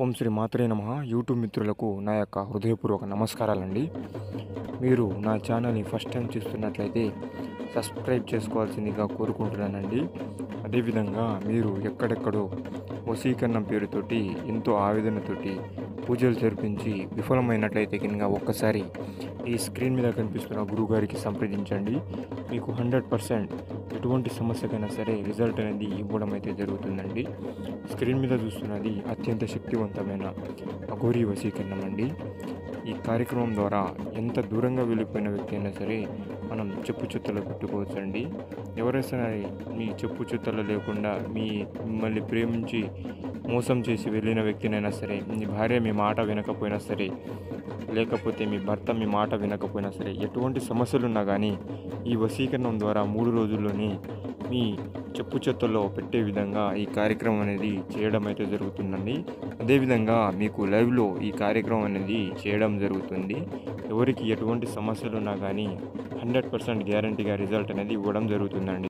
ఓం శ్రీ మాత్రే నమః. యూట్యూబ్ మిత్రులకు నా యొక్క హృదయపూర్వక నమస్కారాలండి. మీరు నా ఛానల్ని ఫస్ట్ టైం చూస్తున్నట్లయితే సబ్స్క్రైబ్ చేసుకోవాల్సిందిగా కోరుకుంటున్నానండి. అదేవిధంగా మీరు ఎక్కడెక్కడో వశీకరణం పేరుతోటి ఎంతో ఆవేదనతోటి పూజలు జరిపించి విఫలమైనట్లయితే కనుక ఒక్కసారి ఈ స్క్రీన్ మీద కనిపిస్తున్న గురువుగారికి సంప్రదించండి. మీకు 100% ఎటువంటి సమస్యకైనా సరే రిజల్ట్ అనేది ఇవ్వడం అయితే జరుగుతుందండి. స్క్రీన్ మీద చూస్తున్నది అత్యంత శక్తివంతమైన అఘోరీ వశీకరణం అండి. ఈ కార్యక్రమం ద్వారా ఎంత దూరంగా వెళ్ళిపోయిన వ్యక్తి అయినా సరే మనం చెప్పు చుట్టలో పెట్టుకోవచ్చండి. ఎవరైనా సరే మీ చెప్పు చుట్టలో లేకుండా మిమ్మల్ని ప్రేమించి మోసం చేసి వెళ్ళిన వ్యక్తినైనా సరే, మీ భార్య మీ మాట వినకపోయినా సరే, లేకపోతే మీ భర్త మీ మాట వినకపోయినా సరే, ఎటువంటి సమస్యలున్నా కానీ ఈ వశీకరణం ద్వారా 3 రోజుల్లోనే మీ చెప్పు చెత్తల్లో పెట్టే విధంగా ఈ కార్యక్రమం అనేది చేయడం అయితే జరుగుతుందండి. అదేవిధంగా మీకు లైవ్లో ఈ కార్యక్రమం అనేది చేయడం జరుగుతుంది. ఎవరికి ఎటువంటి సమస్యలున్నా కానీ 100% గ్యారంటీగా రిజల్ట్ అనేది ఇవ్వడం జరుగుతుందండి.